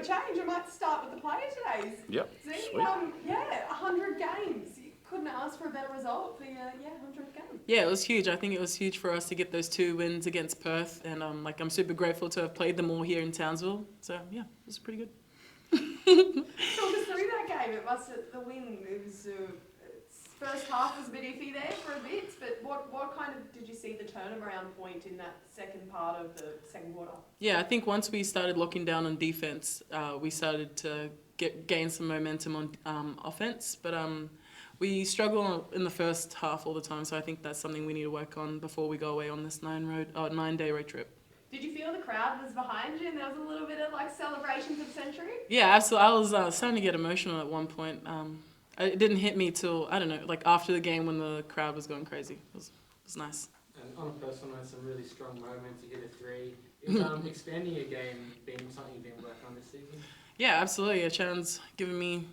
change. I might start with the player today. Yep. See, Sweet. 100 games. You couldn't ask for a better result for your 100th game. Yeah, it was huge. I think it was huge for us to get those 2 wins against Perth, and I'm super grateful to have played them all here in Townsville. So yeah, it was pretty good. Talk us through that game. It was the win. It was first half was a bit iffy there for a bit, but what kind of did you see the turnaround point in that second part of the second quarter? Yeah, I think once we started locking down on defense, we started to gain some momentum on offense, but we struggle in the first half all the time, so I think that's something we need to work on before we go away on this 9-day road trip. Did you feel the crowd was behind you and there was a little bit of like celebrations of century? Yeah, absolutely. I was starting to get emotional at one point. It didn't hit me till, I don't know, like after the game when the crowd was going crazy. It was nice. And on a personal note, some really strong moments. You hit a 3. Is expanding your game been something you've been working on this season? Yeah, absolutely. Chan's given me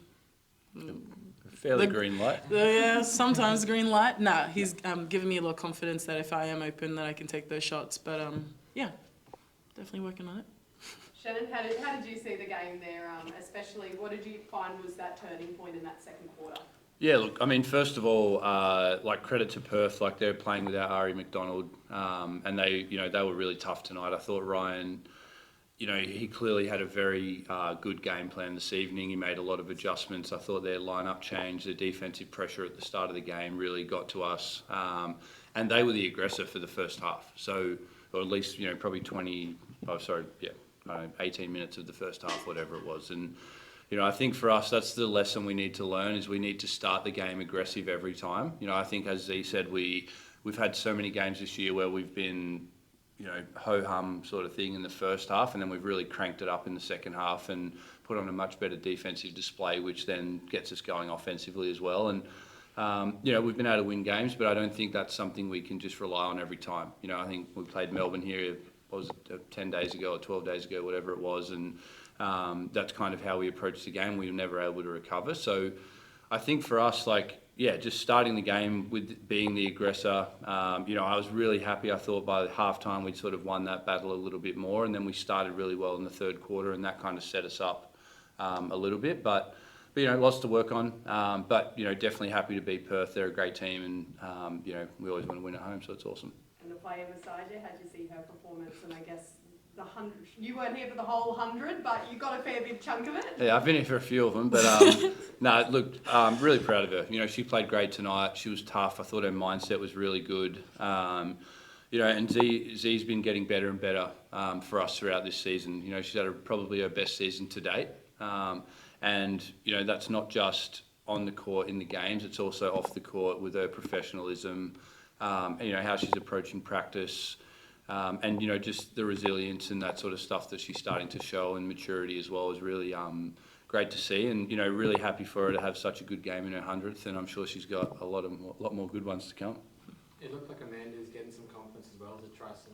Fairly green light. Yeah, sometimes green light. Nah, he's giving me a lot of confidence that if I am open, that I can take those shots. But yeah, definitely working on it. Shannon, how did you see the game there? Especially, what did you find was that turning point in that second quarter? Yeah, look, I mean, first of all, like credit to Perth, like they're playing without Ari McDonald, and they were really tough tonight. I thought Ryan, he clearly had a very good game plan this evening. He made a lot of adjustments. I thought their lineup change, their defensive pressure at the start of the game really got to us, and they were the aggressor for the first half. So, or at least probably 18 minutes of the first half, whatever it was, and. I think for us, that's the lesson we need to learn is we need to start the game aggressive every time. I think, as Z said, we've had so many games this year where we've been, ho-hum sort of thing in the first half, and then we've really cranked it up in the second half and put on a much better defensive display, which then gets us going offensively as well. And, we've been able to win games, but I don't think that's something we can just rely on every time. I think we played Melbourne here, what was it, 10 days ago or 12 days ago, whatever it was, and that's kind of how we approached the game. We were never able to recover. So I think for us, just starting the game with being the aggressor, I was really happy. I thought by halftime we'd sort of won that battle a little bit more, and then we started really well in the third quarter, and that kind of set us up a little bit. But lots to work on. But definitely happy to beat Perth. They're a great team, and we always want to win at home, so it's awesome. And the player beside you, how'd you see her performance? And I guess the 100, you weren't here for the whole 100, but you got a fair big chunk of it. Yeah, I've been here for a few of them, but no, look, I'm really proud of her. She played great tonight. She was tough. I thought her mindset was really good. And Z's been getting better and better for us throughout this season. She's had probably her best season to date. And that's not just on the court in the games, it's also off the court with her professionalism, how she's approaching practice. And just the resilience and that sort of stuff that she's starting to show, and maturity as well, is really great to see. And really happy for her to have such a good game in her 100th, and I'm sure she's got a lot more good ones to come. It looked like Amanda's getting some confidence as well to try some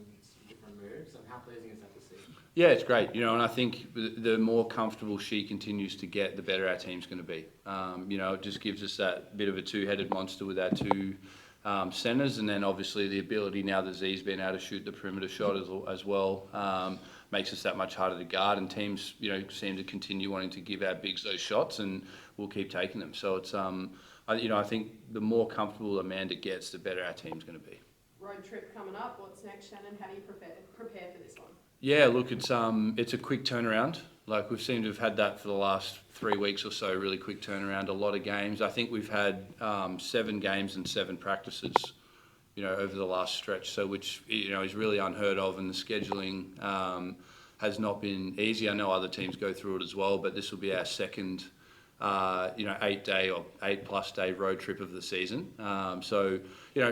different moves. And how pleasing is that to see? Yeah, it's great. And I think the more comfortable she continues to get, the better our team's going to be. It just gives us that bit of a two-headed monster with our two centres, and then obviously the ability now that Z's been able to shoot the perimeter shot as well makes us that much harder to guard, and teams seem to continue wanting to give our bigs those shots, and we'll keep taking them. So it's I think the more comfortable Amanda gets, the better our team's going to be. Road trip coming up. What's next, Shannon? How do you prepare for this one? Yeah, look, it's a quick turnaround. Like, we've seemed to have had that for the last 3 weeks or so, really quick turnaround, a lot of games. I think we've had 7 games and 7 practices, over the last stretch, so which, is really unheard of, and the scheduling has not been easy. I know other teams go through it as well, but this will be our second 8-day or 8+ day road trip of the season. So,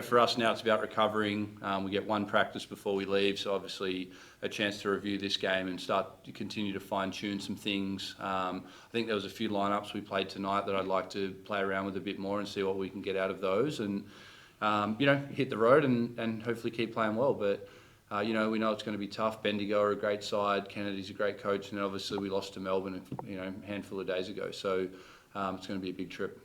for us now it's about recovering. We get 1 practice before we leave, so obviously a chance to review this game and start to continue to fine-tune some things. I think there was a few lineups we played tonight that I'd like to play around with a bit more and see what we can get out of those, and hit the road and hopefully keep playing well. But we know it's going to be tough. Bendigo are a great side. Kennedy's a great coach, and then obviously we lost to Melbourne a handful of days ago. So it's going to be a big trip.